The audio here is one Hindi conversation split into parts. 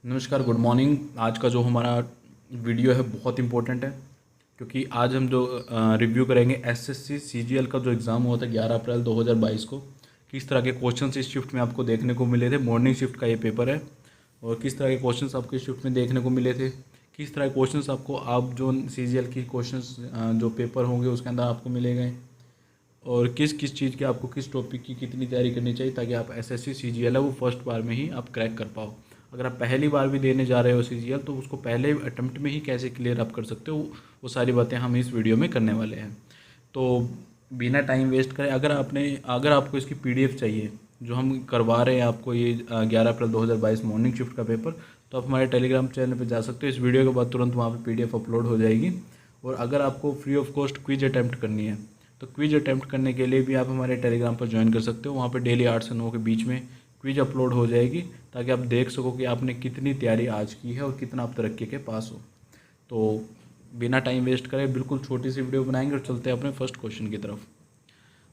नमस्कार, गुड मॉर्निंग। आज का जो हमारा वीडियो है बहुत इम्पोर्टेंट है, क्योंकि आज हम जो रिव्यू करेंगे एसएससी सीजीएल का जो एग्ज़ाम हुआ था 11 अप्रैल 2022 को। किस तरह के क्वेश्चंस इस शिफ्ट में आपको देखने को मिले थे। मॉर्निंग शिफ्ट का ये पेपर है और किस तरह के क्वेश्चंस आपको इस शिफ्ट में देखने को मिले थे, किस तरह के क्वेश्चंस आपको आप जो सीजीएल की क्वेश्चंस जो पेपर होंगे उसके अंदर आपको मिलेंगे, और किस किस चीज़ के आपको किस टॉपिक की कितनी तैयारी करनी चाहिए ताकि आप एसएससी सीजीएल है वो फर्स्ट बार में ही आप क्रैक कर पाओ। अगर आप पहली बार भी देने जा रहे हो सीजीएल तो उसको पहले अटैम्प्ट में ही कैसे क्लियर आप कर सकते हो, वो सारी बातें हम इस वीडियो में करने वाले हैं। तो बिना टाइम वेस्ट करें, अगर आपको इसकी पीडीएफ चाहिए जो हम करवा रहे हैं आपको ये 11 अप्रैल 2022 मॉर्निंग शिफ्ट का पेपर, तो आप हमारे टेलीग्राम चैनल पर जा सकते हो। इस वीडियो के बाद तुरंत वहाँ पर पीडीएफ अपलोड हो जाएगी। और अगर आपको free of cost quiz attempt करनी है तो क्विज अटैम्प्ट करने के लिए भी आप हमारे टेलीग्राम पर ज्वाइन कर सकते हो। वहाँ पे डेली 8 से 9 के बीच में क्विज अपलोड हो जाएगी ताकि आप देख सको कि आपने कितनी तैयारी आज की है और कितना आप तरक्की के पास हो। तो बिना टाइम वेस्ट करे बिल्कुल छोटी सी वीडियो बनाएंगे और चलते हैं अपने फर्स्ट क्वेश्चन की तरफ।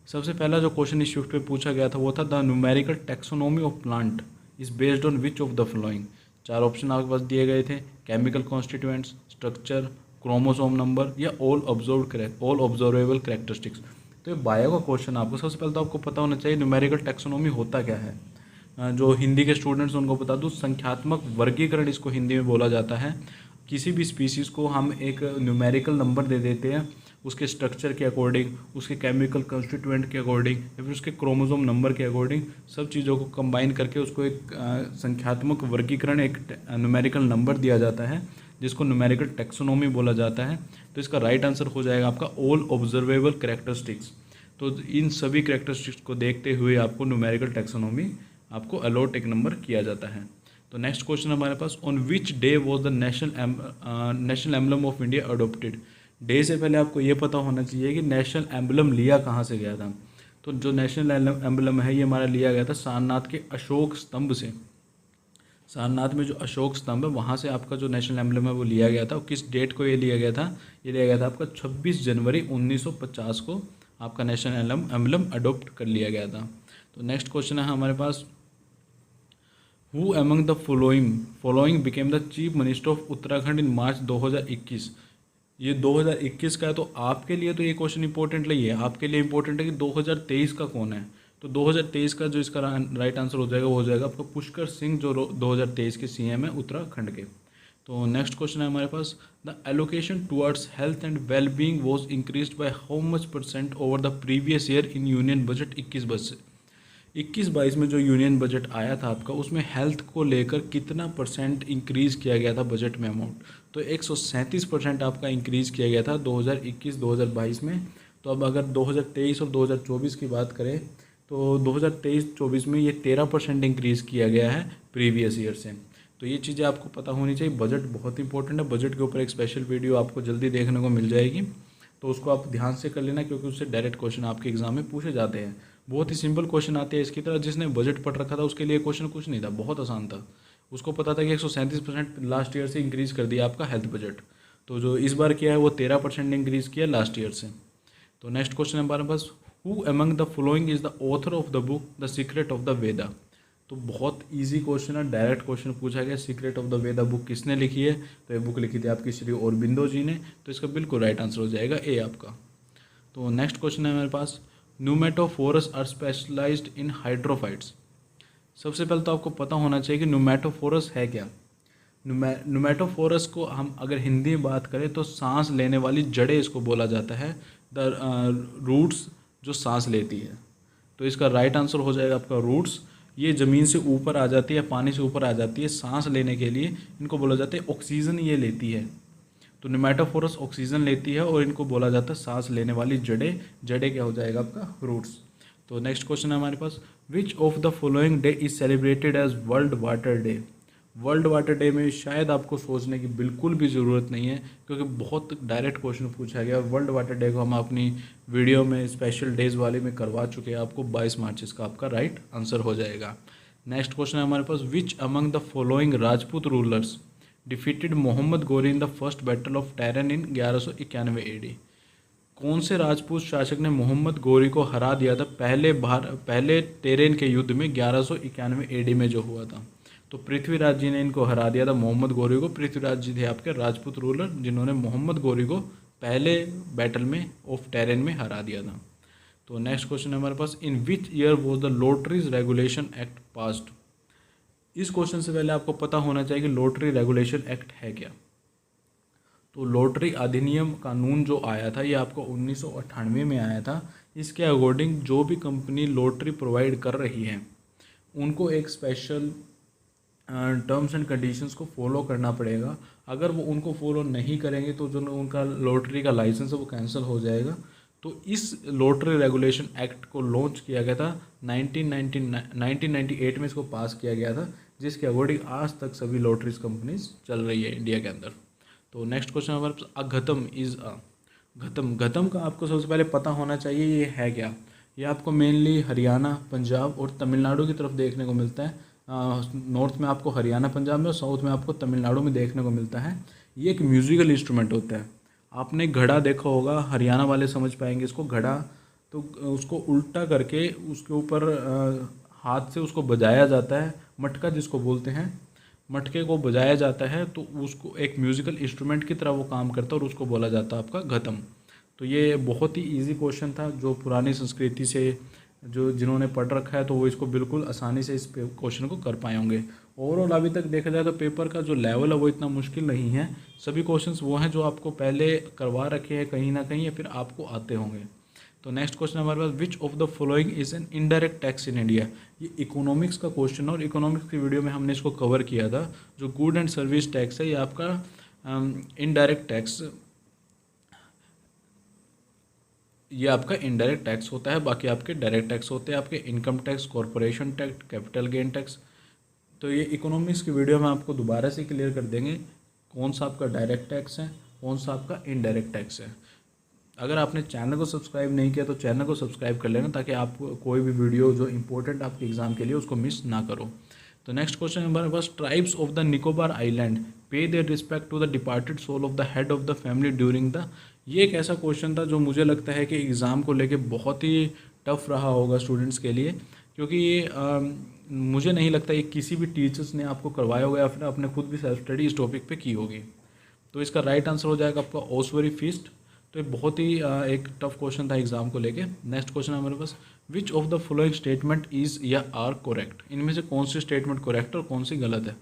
सबसे पहला जो क्वेश्चन इस शिफ्ट में पूछा गया था वो था the numerical taxonomy of plant is based on which of the following. 4 option आपके पास दिए गए थे, chemical constituents, structure, chromosome number या ऑल ऑब्जर्वेबल कैरेक्टरिस्टिक्स। तो ये बायो का क्वेश्चन आपको सबसे पहले तो आपको पता होना चाहिए न्यूमेरिकल टैक्सोनॉमी होता क्या है। जो हिंदी के स्टूडेंट्स उनको बता दूं, संख्यात्मक वर्गीकरण इसको हिंदी में बोला जाता है। किसी भी स्पीसीज़ को हम एक न्यूमेरिकल नंबर दे देते हैं उसके स्ट्रक्चर के अकॉर्डिंग, उसके केमिकल कंस्टिट्यूएंट के अकॉर्डिंग या फिर उसके क्रोमोसोम नंबर के अकॉर्डिंग, सब चीज़ों को कंबाइन करके उसको एक संख्यात्मक वर्गीकरण, एक न्यूमेरिकल नंबर दिया जाता है जिसको न्यूमेरिकल टैक्सोनॉमी बोला जाता है। तो इसका राइट आंसर हो जाएगा आपका ऑल ऑब्जर्वेबल कैरेक्टरिस्टिक्स। तो इन सभी कैरेक्टरिस्टिक्स को देखते हुए आपको न्यूमेरिकल टैक्सोनॉमी आपको अलॉट एक नंबर किया जाता है। तो नेक्स्ट क्वेश्चन हमारे पास, on which day was the national emblem of India adopted. Day से पहले आपको ये पता होना चाहिए कि नेशनल एम्बलम लिया कहाँ से गया था। तो जो नेशनल एम्बलम है ये हमारा लिया गया था सारनाथ के अशोक स्तंभ से। सारनाथ में जो अशोक स्तंभ है वहाँ से आपका जो नेशनल एम्बलम है वो लिया गया था। और किस डेट को ये लिया गया था, ये लिया गया था आपका 26 जनवरी 1950 को आपका नेशनल एम्बलम अडोप्ट कर लिया गया था। तो नेक्स्ट क्वेश्चन है हमारे पास, who among the following became the chief minister of Uttarakhand in March 2021। ये 2021 का है, तो आपके लिए तो ये क्वेश्चन इंपॉर्टेंट नहीं है, आपके लिए इंपॉर्टेंट है कि 2023 का कौन है। तो 2023 का जो इसका राइट आंसर हो जाएगा वो हो जाएगा आपका पुष्कर सिंह, जो 2023 के सीएम है उत्तराखंड के। तो नेक्स्ट क्वेश्चन है हमारे पास, the allocation towards health and wellbeing was increase by how much % over the previous year in union budget 21-22 में जो यूनियन बजट आया था आपका, उसमें हेल्थ को लेकर कितना % इंक्रीज़ किया गया था बजट में अमाउंट। तो 137% आपका इंक्रीज़ किया गया था 2021-2022 में। तो अब अगर 2023 और 2024 की बात करें तो 2023-24 में ये 13% इंक्रीज़ किया गया है प्रीवियस ईयर से। तो ये चीज़ें आपको पता होनी चाहिए। बजट बहुत इंपॉर्टेंट है, बजट के ऊपर एक स्पेशल वीडियो आपको जल्दी देखने को मिल जाएगी, तो उसको आप ध्यान से कर लेना क्योंकि उससे डायरेक्ट क्वेश्चन आपके एग्जाम में पूछे जाते हैं। बहुत ही सिंपल क्वेश्चन आते हैं इसकी तरह। जिसने बजट पढ़ रखा था उसके लिए क्वेश्चन कुछ नहीं था, बहुत आसान था। उसको पता था कि 137% लास्ट ईयर से इंक्रीज़ कर दिया आपका हेल्थ बजट। तो जो इस बार किया है वो 13% इंक्रीज़ किया लास्ट ईयर से। तो नेक्स्ट क्वेश्चन है हमारे पास, who among the following is the author of the book the secret of the Veda. तो बहुत इजी क्वेश्चन है, डायरेक्ट क्वेश्चन पूछा गया, secret of the Veda book किसने लिखी है। तो ये बुक लिखी थी आपकी श्री औरबिंदो जी ने। तो इसका बिल्कुल राइट आंसर हो जाएगा ए आपका। तो नेक्स्ट क्वेश्चन है हमारे पास, न्यूमेटोफोरस आर स्पेशलाइज्ड इन हाइड्रोफाइट्स। सबसे पहले तो आपको पता होना चाहिए कि न्यूमेटोफोरस है क्या। न्यूमेटोफोरस को हम अगर हिंदी में बात करें तो सांस लेने वाली जड़ें इसको बोला जाता है, द रूट्स जो सांस लेती है। तो इसका राइट आंसर हो जाएगा आपका रूट्स। ये ज़मीन से ऊपर आ जाती है, पानी से ऊपर आ जाती है, सांस लेने के लिए इनको बोला जाता है ऑक्सीजन ये लेती है। तो न्यूमेटोफोरस ऑक्सीजन लेती है और इनको बोला जाता है सांस लेने वाली जड़ें। जड़ें क्या हो जाएगा आपका रूट्स। तो नेक्स्ट क्वेश्चन है हमारे पास, which of the following day is celebrated as world water day. World water day में शायद आपको सोचने की बिल्कुल भी ज़रूरत नहीं है क्योंकि बहुत डायरेक्ट क्वेश्चन पूछा गया। वर्ल्ड वाटर डे को हम अपनी वीडियो में स्पेशल डेज वाले में करवा चुके हैं आपको। 22 मार्च इसका आपका राइट आंसर हो जाएगा। नेक्स्ट क्वेश्चन है हमारे पास, which among the following Rajput rulers defeated Mohammad Ghori in the first battle of Tarain in 1191 AD। कौन से राजपूत शासक ने मोहम्मद गोरी को हरा दिया था पहले टेरेन के युद्ध में 1191 AD में जो हुआ था। तो पृथ्वीराज जी ने इनको हरा दिया था, मोहम्मद गौरी को। पृथ्वीराज जी थे आपके राजपूत रूलर जिन्होंने मोहम्मद गौरी को पहले बैटल में ऑफ टेरेन में हरा दिया था। तो नेक्स्ट क्वेश्चन है हमारे पास, in which year was the lotteries regulation act passed. इस क्वेश्चन से पहले आपको पता होना चाहिए कि लॉटरी रेगुलेशन एक्ट है क्या। तो लॉटरी अधिनियम कानून जो आया था ये आपको 1998 में आया था। इसके अकॉर्डिंग जो भी कंपनी लॉटरी प्रोवाइड कर रही है उनको एक स्पेशल टर्म्स एंड कंडीशंस को फॉलो करना पड़ेगा। अगर वो उनको फॉलो नहीं करेंगे तो जो उनका लॉटरी का लाइसेंस है वो कैंसिल हो जाएगा। तो इस लॉटरी रेगुलेशन एक्ट को लॉन्च किया गया था 1998 में, इसको पास किया गया था, जिसके अकॉर्डिंग आज तक सभी लॉटरीज कंपनीज चल रही है इंडिया के अंदर। तो नेक्स्ट क्वेश्चन हमारे पास, अघतम इज़ अ घतम। घतम का आपको सबसे पहले पता होना चाहिए ये है क्या। ये आपको मेनली हरियाणा, पंजाब और तमिलनाडु की तरफ देखने को मिलता है। नॉर्थ में आपको हरियाणा पंजाब में और साउथ में आपको तमिलनाडु में देखने को मिलता है। ये एक म्यूज़िकल इंस्ट्रूमेंट होता है। आपने घड़ा देखा होगा, हरियाणा वाले समझ पाएंगे इसको। घड़ा तो उसको उल्टा करके उसके ऊपर हाथ से उसको बजाया जाता है, मटका जिसको बोलते हैं, मटके को बजाया जाता है। तो उसको एक म्यूज़िकल इंस्ट्रूमेंट की तरह वो काम करता है और उसको बोला जाता है आपका घतम। तो ये बहुत ही इजी क्वेश्चन था, जो पुरानी संस्कृति से जो जिन्होंने पढ़ रखा है तो वो इसको बिल्कुल आसानी से इस क्वेश्चन को कर पाए होंगे। ओवरऑल अभी तक देखा जाए तो पेपर का जो लेवल है वो इतना मुश्किल नहीं है। सभी क्वेश्चंस वो हैं जो आपको पहले करवा रखे हैं कहीं ना कहीं, या फिर आपको आते होंगे। तो नेक्स्ट क्वेश्चन हमारे पास, which of the following is an indirect tax in India. ये इकोनॉमिक्स का क्वेश्चन है और इकोनॉमिक्स की वीडियो में हमने इसको कवर किया था। जो गुड एंड सर्विस टैक्स है ये आपका इनडायरेक्ट टैक्स, ये आपका इनडायरेक्ट टैक्स होता है। बाकी आपके डायरेक्ट टैक्स होते हैं आपके income tax, corporation tax, capital gain tax. तो ये इकोनॉमिक्स की वीडियो में आपको दोबारा से क्लियर कर देंगे कौन सा आपका डायरेक्ट टैक्स है, कौन सा आपका इनडायरेक्ट टैक्स है। अगर आपने चैनल को सब्सक्राइब नहीं किया तो चैनल को सब्सक्राइब कर लेना, ताकि आप कोई भी वीडियो जो इंपॉर्टेंट आपके एग्जाम के लिए उसको मिस ना करो। तो नेक्स्ट क्वेश्चन हमारे पास, tribes of the Nicobar island pay their respect to the departed soul of the head of the family during the. ये एक ऐसा क्वेश्चन था जो मुझे लगता है कि एग्ज़ाम को लेके बहुत ही टफ रहा होगा स्टूडेंट्स के लिए, क्योंकि ये मुझे नहीं लगता ये किसी भी टीचर्स ने आपको करवाया होगा या फिर आपने खुद भी सेल्फ स्टडी इस टॉपिक पे की होगी। तो इसका राइट आंसर हो जाएगा आपका ओसवरी फीस्ट। तो ये बहुत ही एक टफ क्वेश्चन था एग्जाम को लेके। नेक्स्ट क्वेश्चन है हमारे पास, which of the following statement is या आर करेक्ट। इनमें से कौन सी स्टेटमेंट करेक्ट और कौन सी गलत है।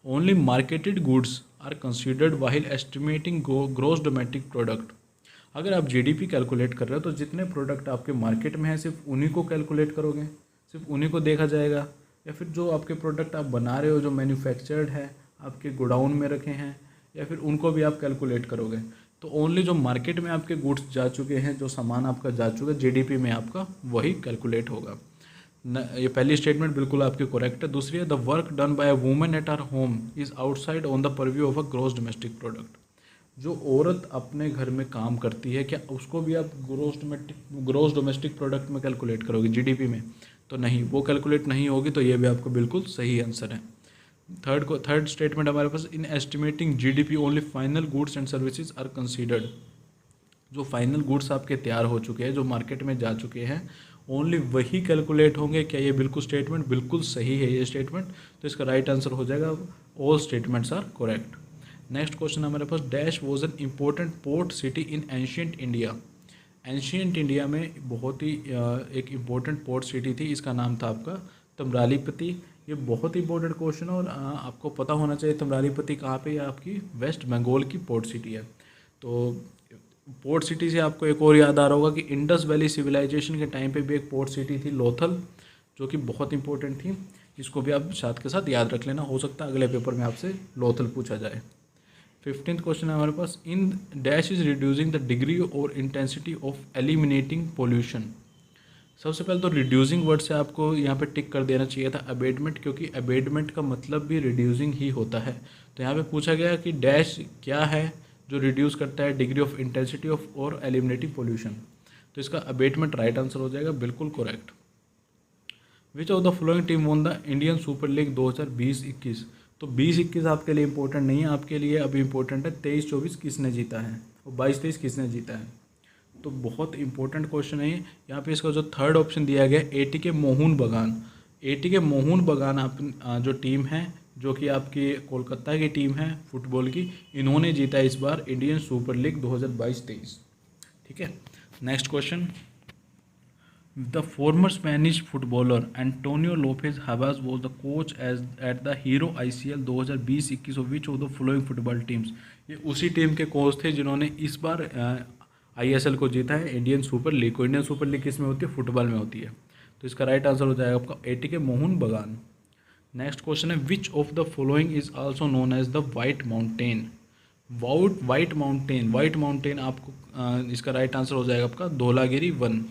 Only marketed goods are considered while estimating gross domestic product. अगर आप जीडीपी कैलकुलेट कर रहे हो तो जितने प्रोडक्ट आपके मार्केट में है सिर्फ उन्हीं को कैलकुलेट करोगे, सिर्फ उन्हीं को देखा जाएगा, या फिर जो आपके प्रोडक्ट आप बना रहे हो जो मैन्युफैक्चर्ड है आपके गोडाउन में रखे हैं, या फिर उनको भी आप कैलकुलेट करोगे। तो ओनली जो मार्केट में आपके गुड्स जा चुके हैं, जो सामान आपका जा चुका है जीडीपी में आपका, वही कैलकुलेट होगा। ये पहली स्टेटमेंट बिल्कुल आपकी करेक्ट है। दूसरी है, the work done by a woman at our home is outside on the purview of a gross domestic product. जो औरत अपने घर में काम करती है क्या उसको भी आप ग्रॉस डोमेस्टिक प्रोडक्ट में कैलकुलेट करोगे जीडीपी में? तो नहीं, वो कैलकुलेट नहीं होगी। तो ये भी आपको बिल्कुल सही आंसर है। थर्ड स्टेटमेंट हमारे पास, in estimating GDP only final goods and services are considered. जो फाइनल गुड्स आपके तैयार हो चुके हैं, जो मार्केट में जा चुके हैं, ओनली वही कैलकुलेट होंगे क्या? ये बिल्कुल स्टेटमेंट बिल्कुल सही है ये स्टेटमेंट। तो इसका राइट आंसर हो जाएगा all statements are correct. Next question हमारे पास, dash was an important port city in ancient India. Ancient India में बहुत ही एक इम्पोर्टेंट पोर्ट सिटी थी, इसका नाम था आपका तमरालीपति। ये बहुत ही इंपॉर्टेंट क्वेश्चन है और आपको पता होना चाहिए तमरालीपति कहाँ पे, या आपकी वेस्ट बंगाल की पोर्ट सिटी है। तो पोर्ट सिटी से आपको एक और याद आ रहा होगा कि इंडस वैली सिविलाइजेशन के टाइम पे भी एक पोर्ट सिटी थी लोथल, जो कि बहुत इंपॉर्टेंट थी। इसको भी आप साथ के साथ याद रख लेना, हो सकता है अगले पेपर में आपसे लोथल पूछा जाए। 15th क्वेश्चन है हमारे पास, in dash is reducing the degree और इंटेंसिटी ऑफ एलिमिनेटिंग पोल्यूशन। सबसे पहले तो रिड्यूसिंग वर्ड से आपको यहाँ पे टिक कर देना चाहिए था अबेटमेंट, क्योंकि अबेटमेंट का मतलब भी रिड्यूसिंग ही होता है। तो यहाँ पे पूछा गया कि डैश क्या है जो रिड्यूस करता है डिग्री ऑफ इंटेंसिटी ऑफ और एलिमिनेटिंग पोल्यूशन। तो इसका अबेटमेंट राइट आंसर हो जाएगा, बिल्कुल correct. Which of the following team won the Indian super league 2020-21। तो 20-21 आपके लिए इंपॉर्टेंट नहीं है, आपके लिए अभी इंपॉर्टेंट है 23-24 किसने जीता है और 22-23 किसने जीता है। तो बहुत इंपॉर्टेंट क्वेश्चन है यहाँ पे। इसका जो थर्ड ऑप्शन दिया गया एटी के मोहन बगान। एटी के मोहन बगान आप जो टीम है जो कि आपकी कोलकाता की टीम है फुटबॉल की, इन्होंने जीता इस बार इंडियन सुपर लीग 2022-23। ठीक है, next question. The former Spanish footballer Antonio Lopez Habas was the coach as at the hero ICL 2020-21 of which of the following football teams. ये उसी टीम के कोच थे जिन्होंने इस बार ISL को जीता है, इंडियन सुपर लीग को। इंडियन सुपर लीग किस में होती है? फुटबॉल में होती है। तो इसका राइट आंसर हो जाएगा आपका ATK मोहन बगान। नेक्स्ट क्वेश्चन है, which of the following is also known as the white mountain. White mountain आपको इसका राइट आंसर हो जाएगा आपका धौलागिरी 1।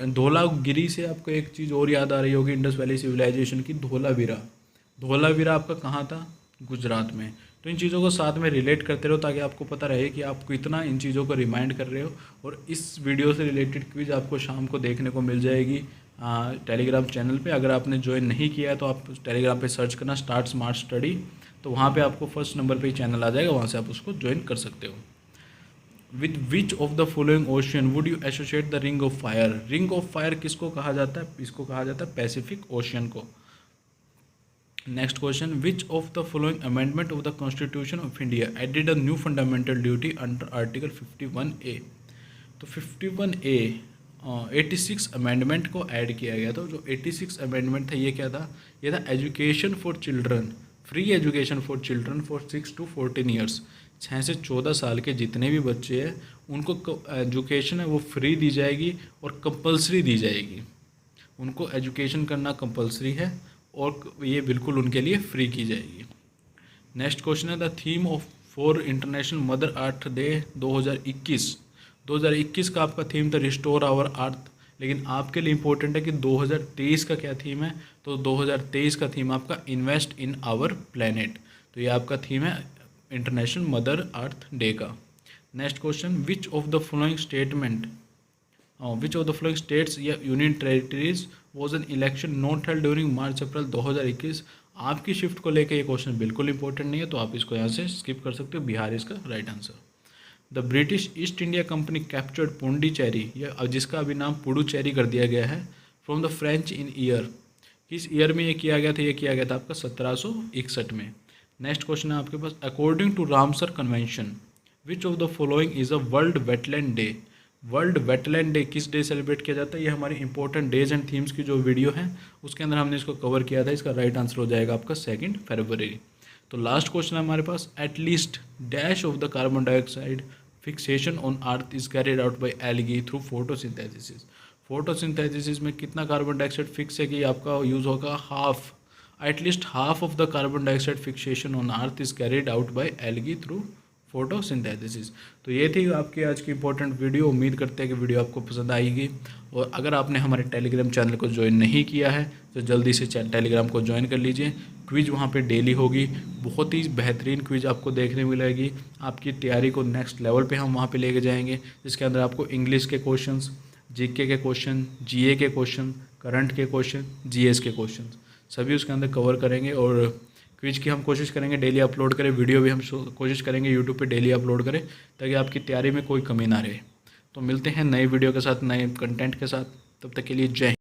धौलागिरी से आपको एक चीज़ और याद आ रही होगी इंडस वैली सिविलाइजेशन की, धौलावीरा आपका कहाँ था? गुजरात में। तो इन चीज़ों को साथ में रिलेट करते रहो ताकि आपको पता रहे कि आप कितना इन चीज़ों को रिमाइंड कर रहे हो। और इस वीडियो से रिलेटेड क्विज आपको शाम को देखने को मिल जाएगी टेलीग्राम चैनल पे। अगर आपने ज्वाइन नहीं किया है तो आप टेलीग्राम पे सर्च करना स्टार्ट स्मार्ट स्टडी, तो वहाँ पे आपको फर्स्ट नंबर पे ही चैनल आ जाएगा, वहाँ से आप उसको ज्वाइन कर सकते हो। With which of the following ocean would you associate the ring of fire. Ring of fire किसको कहा जाता है? इसको कहा जाता है पैसिफिक ओशियन को। Next question, which of the following amendment of the constitution of India added a new fundamental duty under article 51A। तो 51A 86 अमेंडमेंट को ऐड किया गया था। जो 86 अमेंडमेंट था ये क्या था? ये था education for children, free education for children for 6 to 14 years. 6 से 14 साल के जितने भी बच्चे हैं उनको एजुकेशन है वो फ्री दी जाएगी और कंपलसरी दी जाएगी। उनको एजुकेशन करना कंपलसरी है और ये बिल्कुल उनके लिए फ्री की जाएगी। नेक्स्ट क्वेश्चन है, the theme of for international mother earth day 2021 का आपका थीम था रिस्टोर आवर अर्थ, लेकिन आपके लिए इंपॉर्टेंट है कि 2023 का क्या थीम है। तो 2023 का थीम आपका इन्वेस्ट इन आवर प्लेनेट। तो ये आपका थीम है इंटरनेशनल मदर अर्थ डे का। Next question, which of the following states या union territories was an election not held during March April 2021। आपकी शिफ्ट को लेकर ये क्वेश्चन बिल्कुल इंपॉर्टेंट नहीं है, तो आप इसको यहाँ से स्किप कर सकते हो। बिहार इसका right answer. The British east India company captured Pondicherry, या जिसका अभी नाम पुडुचेरी कर दिया गया है, from the French in year. किस ईयर में ये किया गया था? ये किया गया था आपका 1761 में। नेक्स्ट क्वेश्चन है आपके पास, according to Ramsar convention which of the following is a world wetland day. World wetland day किस डे सेलिब्रेट किया जाता है? ये हमारी इंपॉर्टेंट डेज एंड थीम्स की जो वीडियो है उसके अंदर हमने इसको कवर किया था। इसका राइट आंसर हो जाएगा आपका 2 फरवरी। तो लास्ट क्वेश्चन है हमारे पास, at least dash of the carbon dioxide fixation on earth is carried out by algae through photosynthesis. Photosynthesis में कितना कार्बन डाइऑक्साइड फिक्स है कि आपका यूज़ होगा? Half. At least half of the carbon dioxide fixation on earth is carried out by algae through photosynthesis. तो ये थी आपकी आज की इंपॉर्टेंट वीडियो। उम्मीद करते हैं कि वीडियो आपको पसंद आएगी। और अगर आपने हमारे टेलीग्राम चैनल को ज्वाइन नहीं किया है तो जल्दी से टेलीग्राम को ज्वाइन कर लीजिए। क्विज वहाँ पे डेली होगी, बहुत ही बेहतरीन क्विज आपको देखने मिलेगी। आपकी तैयारी को नेक्स्ट लेवल पे हम वहाँ पे लेके जाएंगे, जिसके अंदर आपको इंग्लिश के क्वेश्चंस, जीके के क्वेश्चन, जीए के क्वेश्चन, करंट के क्वेश्चन, जीएस के क्वेश्चन सभी उसके अंदर कवर करेंगे। और क्विज की हम कोशिश करेंगे डेली अपलोड करें, वीडियो भी हम कोशिश करेंगे यूट्यूब पे डेली अपलोड करें ताकि आपकी तैयारी में कोई कमी ना रहे। तो मिलते हैं नए वीडियो के साथ, नए कंटेंट के साथ। तब तक के लिए जय हिंद।